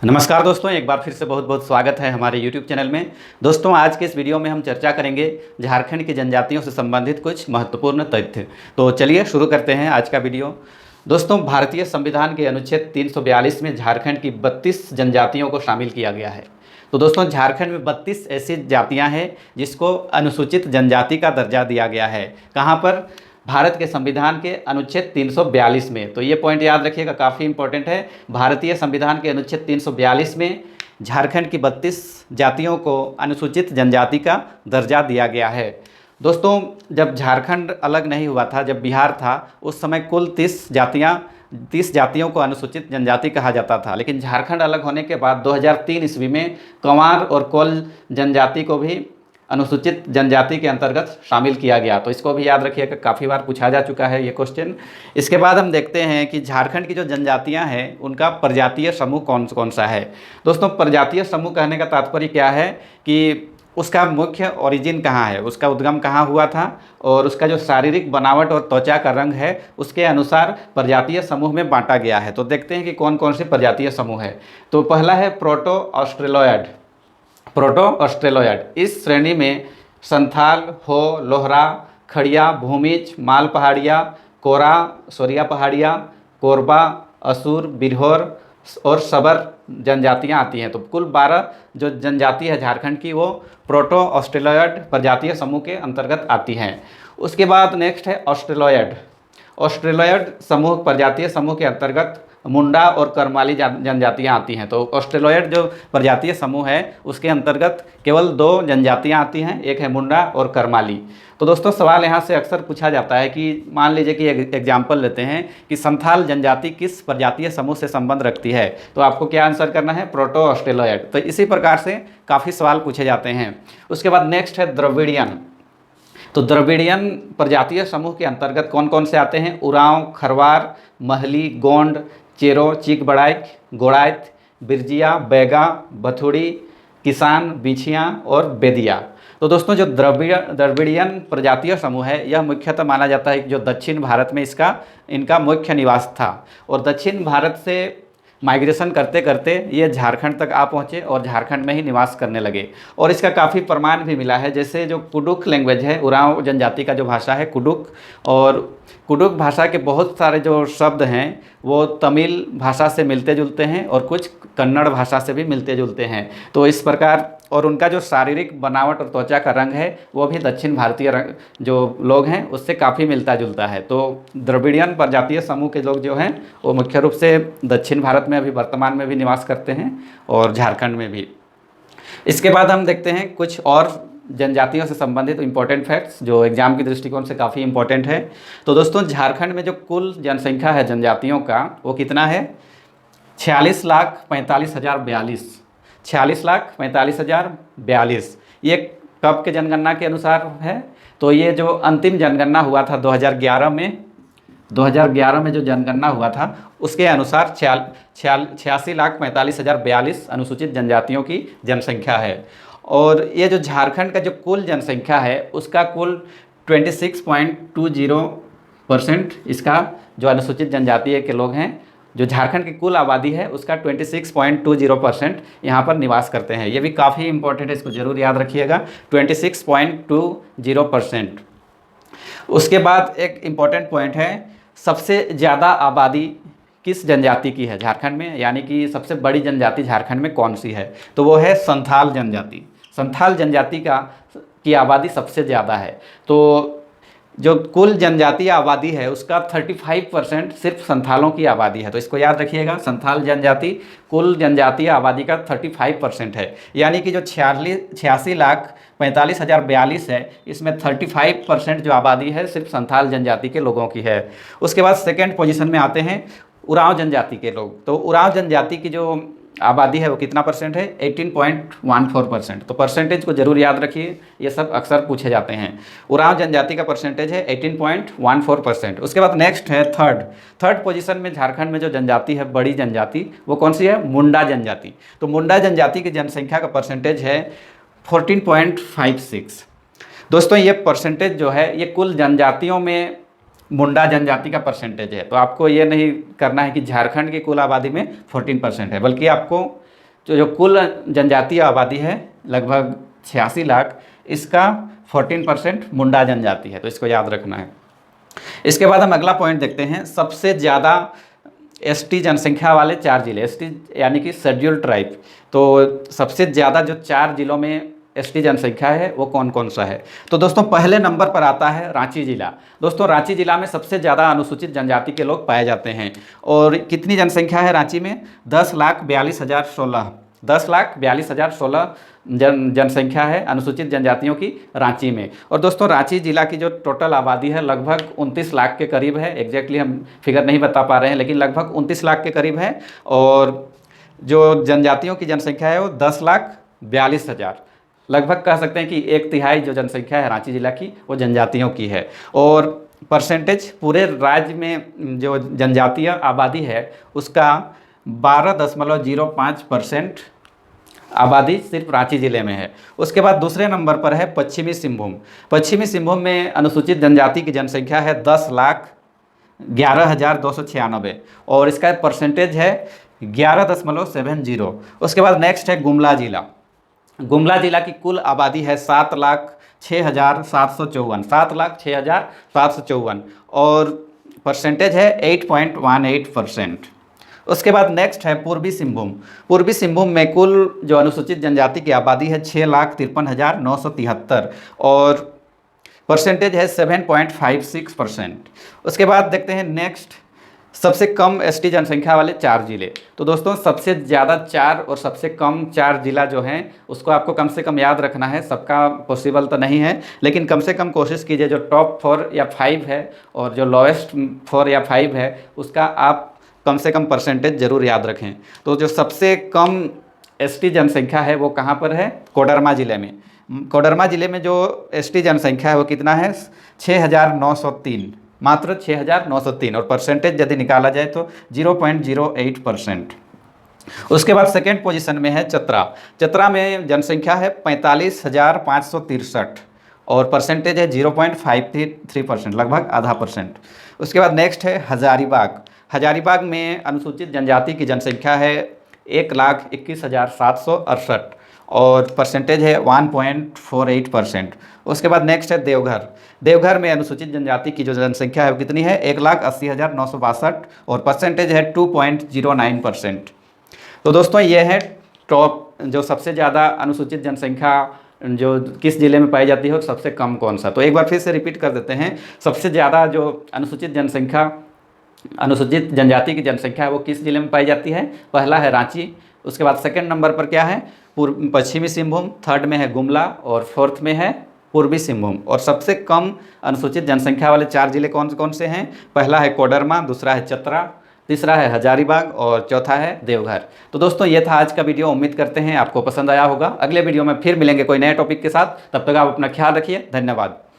नमस्कार दोस्तों, एक बार फिर से बहुत बहुत स्वागत है हमारे YouTube चैनल में। दोस्तों, आज के इस वीडियो में हम चर्चा करेंगे झारखंड की जनजातियों से संबंधित कुछ महत्वपूर्ण तथ्य। तो चलिए शुरू करते हैं आज का वीडियो। दोस्तों, भारतीय संविधान के अनुच्छेद 342 में झारखंड की 32 जनजातियों को शामिल किया गया है। तो दोस्तों, झारखंड में 32 ऐसी जातियाँ हैं जिसको अनुसूचित जनजाति का दर्जा दिया गया है। कहाँ पर? भारत के संविधान के अनुच्छेद 342 में। तो ये पॉइंट याद रखिएगा, काफ़ी इंपॉर्टेंट है। भारतीय संविधान के अनुच्छेद 342 में झारखंड की 32 जातियों को अनुसूचित जनजाति का दर्जा दिया गया है। दोस्तों, जब झारखंड अलग नहीं हुआ था, जब बिहार था, उस समय कुल 30 जातियों को अनुसूचित जनजाति कहा जाता था। लेकिन झारखंड अलग होने के बाद 2003 ईस्वी में कंवार और कोल जनजाति को भी अनुसूचित जनजाति के अंतर्गत शामिल किया गया। तो इसको भी याद रखिएगा, काफ़ी बार पूछा जा चुका है ये क्वेश्चन। इसके बाद हम देखते हैं कि झारखंड की जो जनजातियां हैं उनका प्रजातीय समूह कौन कौन सा है। दोस्तों, प्रजातीय समूह कहने का तात्पर्य क्या है कि उसका मुख्य ओरिजिन कहाँ है, उसका उद्गम कहाँ हुआ था, और उसका जो शारीरिक बनावट और त्वचा का रंग है उसके अनुसार प्रजातीय समूह में बांटा गया है। तो देखते हैं कि कौन कौन से प्रजातीय समूह है। तो पहला है प्रोटो ऑस्ट्रेलोइड। इस श्रेणी में संथाल, हो, लोहरा, खड़िया, भूमिज, माल पहाड़िया, कोरा, सोरिया पहाड़िया, कोरबा, असुर, बिरहोर और सबर जनजातियां आती हैं। तो कुल 12 जो जनजाति है झारखंड की, वो प्रोटो ऑस्ट्रेलोइड प्रजातीय समूह के अंतर्गत आती हैं। उसके बाद नेक्स्ट है ऑस्ट्रेलोइड समूह प्रजातीय समूह के अंतर्गत मुंडा और करमाली जनजातियां आती हैं। तो ऑस्ट्रेलोइड जो प्रजातीय समूह है उसके अंतर्गत केवल 2 जनजातियां आती हैं, एक है मुंडा और करमाली। तो दोस्तों, सवाल यहाँ से अक्सर पूछा जाता है कि मान लीजिए कि एक एग्जाम्पल लेते हैं कि संथाल जनजाति किस प्रजातीय समूह से संबंध रखती है, तो आपको क्या आंसर करना है? प्रोटो ऑस्ट्रेलोइड। तो इसी प्रकार से काफ़ी सवाल पूछे जाते हैं। उसके बाद नेक्स्ट है द्रविड़ियन। तो द्रविड़ियन प्रजातीय समूह के अंतर्गत कौन कौन से आते हैं? उरांव, खरवार, महली, गोंड, चेरो, चीक बड़ाइक, गोड़ाइत, बिरजिया, बैगा, बथुड़ी, किसान, बिछिया और बेदिया। तो दोस्तों, जो द्रविड़ियन प्रजातीय समूह है यह मुख्यतः माना जाता है कि जो दक्षिण भारत में इनका मुख्य निवास था, और दक्षिण भारत से माइग्रेशन करते करते ये झारखंड तक आ पहुँचे और झारखंड में ही निवास करने लगे। और इसका काफ़ी प्रमाण भी मिला है। जैसे जो कुडुक लैंग्वेज है, उरांव जनजाति का जो भाषा है कुडुक, और कुडुक भाषा के बहुत सारे जो शब्द हैं वो तमिल भाषा से मिलते जुलते हैं और कुछ कन्नड़ भाषा से भी मिलते जुलते हैं। तो इस प्रकार, और उनका जो शारीरिक बनावट और त्वचा का रंग है वो भी दक्षिण भारतीय रंग जो लोग हैं उससे काफ़ी मिलता जुलता है। तो द्रविड़ियन प्रजातीय समूह के लोग जो हैं वो मुख्य रूप से दक्षिण भारत में अभी वर्तमान में भी निवास करते हैं और झारखंड में भी। इसके बाद हम देखते हैं कुछ और जनजातियों से संबंधित इंपॉर्टेंट फैक्ट्स जो एग्जाम की दृष्टिकोण से काफ़ी इंपॉर्टेंट है। तो दोस्तों, झारखंड में जो कुल जनसंख्या है जनजातियों का वो कितना है? 46,45,042। 46,45,042। ये कब के जनगणना के अनुसार है? तो ये जो अंतिम जनगणना हुआ था 2011 में जो जनगणना हुआ था उसके अनुसार 86,45,042 अनुसूचित जनजातियों की जनसंख्या है। और ये जो झारखंड का जो कुल जनसंख्या है उसका कुल 26.20% इसका जो अनुसूचित जनजाति के लोग हैं, जो झारखंड की कुल आबादी है उसका 26.20% यहाँ पर निवास करते हैं। ये भी काफ़ी इंपॉर्टेंट है, इसको जरूर याद रखिएगा, 26.20%। उसके बाद एक इम्पॉर्टेंट पॉइंट है, सबसे ज़्यादा आबादी किस जनजाति की है झारखंड में, यानी कि सबसे बड़ी जनजाति झारखंड में कौन सी है? तो वो है संथाल जनजाति। संथाल जनजाति की आबादी सबसे ज़्यादा है। तो जो कुल जनजातीय आबादी है उसका 35% सिर्फ संथालों की आबादी है। तो इसको याद रखिएगा, संथाल जनजाति कुल जनजातीय आबादी का 35% है, यानी कि जो 86,45,042 है इसमें 35% जो आबादी है सिर्फ संथाल जनजाति के लोगों की है। उसके बाद सेकेंड पोजीशन में आते हैं उरांव जनजाति के लोग। तो उरांव जनजाति की जो आबादी है वो कितना परसेंट है? 18.14%। तो परसेंटेज को जरूर याद रखिए, ये सब अक्सर पूछे जाते हैं। उरांव जनजाति का परसेंटेज है 18.14%। उसके बाद नेक्स्ट है थर्ड पोजीशन में झारखंड में जो जनजाति है, बड़ी जनजाति, वो कौन सी है? मुंडा जनजाति। तो मुंडा जनजाति की जनसंख्या का परसेंटेज है 14.56। दोस्तों, ये परसेंटेज जो है ये कुल जनजातियों में मुंडा जनजाति का परसेंटेज है। तो आपको ये नहीं करना है कि झारखंड की कुल आबादी में 14% है, बल्कि आपको जो कुल जनजातीय आबादी है लगभग 86 लाख, इसका 14% मुंडा जनजाति है, तो इसको याद रखना है। इसके बाद हम अगला पॉइंट देखते हैं, सबसे ज़्यादा एसटी जनसंख्या वाले 4 जिले, एसटी यानी कि शेड्यूल्ड ट्राइब। तो सबसे ज़्यादा जो 4 जिलों में एसटी जनसंख्या है वो कौन कौन सा है? तो दोस्तों पहले नंबर पर आता है रांची जिला। दोस्तों रांची जिला में सबसे ज़्यादा अनुसूचित जनजाति के लोग पाए जाते हैं। और कितनी जनसंख्या है रांची में? 10,42,016 10,42,016 जनसंख्या है अनुसूचित जनजातियों की रांची में। और दोस्तों रांची जिला की जो टोटल आबादी है लगभग 29 लाख के करीब है। एग्जैक्टली हम फिगर नहीं बता पा रहे हैं, लेकिन लगभग 29 लाख के करीब है। और जो जनजातियों की जनसंख्या है वो 10,42,000, लगभग कह सकते हैं कि 1/3 जो जनसंख्या है रांची जिला की वो जनजातियों की है। और परसेंटेज पूरे राज्य में जो जनजातीय आबादी है उसका 12.05% आबादी सिर्फ रांची ज़िले में है। उसके बाद दूसरे नंबर पर है पश्चिमी सिंहभूम। पश्चिमी सिंहभूम में अनुसूचित जनजाति की जनसंख्या है 10,11,296 और इसका परसेंटेज है 11.70। उसके बाद नेक्स्ट है गुमला जिला। गुमला जिला की कुल आबादी है 7,06,754 7,06,754 और परसेंटेज है 8.18%। उसके बाद नेक्स्ट है पूर्वी सिंहभूम। पूर्वी सिंहभूम में कुल जो अनुसूचित जनजाति की आबादी है 6,53,973 और परसेंटेज है 7.56%। उसके बाद देखते हैं नेक्स्ट सबसे कम एसटी जनसंख्या वाले 4 जिले। तो दोस्तों सबसे ज़्यादा 4 और सबसे कम 4 जिला जो हैं उसको आपको कम से कम याद रखना है। सबका पॉसिबल तो नहीं है, लेकिन कम से कम कोशिश कीजिए जो टॉप 4 या 5 है और जो लोएस्ट 4 या 5 है उसका आप कम से कम परसेंटेज ज़रूर याद रखें। तो जो सबसे कम एसटी जनसंख्या है वो कहाँ पर है? कोडरमा ज़िले में। कोडरमा ज़िले में जो एसटी जनसंख्या है वो कितना है? 6,903, मात्र 6,903 और परसेंटेज यदि निकाला जाए तो 0.08%। उसके बाद सेकेंड पोजीशन में है चतरा। चतरा में जनसंख्या है 45,563 और परसेंटेज है 0.53%, लगभग आधा %। उसके बाद नेक्स्ट है हजारीबाग। हजारीबाग में अनुसूचित जनजाति की जनसंख्या है 1,21,768 और परसेंटेज है 1.48%। उसके बाद नेक्स्ट है देवघर। देवघर में अनुसूचित जनजाति की जो जनसंख्या है वो कितनी है? 1,80,962 और परसेंटेज है 2.09%। तो दोस्तों ये है टॉप जो सबसे ज़्यादा अनुसूचित जनसंख्या जो किस ज़िले में पाई जाती है और सबसे कम कौन सा। तो एक बार फिर से रिपीट कर देते हैं, सबसे ज़्यादा जो अनुसूचित जनजाति की जनसंख्या है वो किस ज़िले में पाई जाती है? पहला है रांची। उसके बाद सेकंड नंबर पर क्या है? पश्चिमी सिंहभूम। थर्ड में है गुमला और फोर्थ में है पूर्वी सिंहभूम। और सबसे कम अनुसूचित जनसंख्या वाले 4 जिले कौन कौन से हैं? पहला है कोडरमा, दूसरा है चतरा, तीसरा है हजारीबाग और चौथा है देवघर। तो दोस्तों ये था आज का वीडियो। उम्मीद करते हैं आपको पसंद आया होगा। अगले वीडियो में फिर मिलेंगे कोई नए टॉपिक के साथ। तब तक आप अपना ख्याल रखिए। धन्यवाद।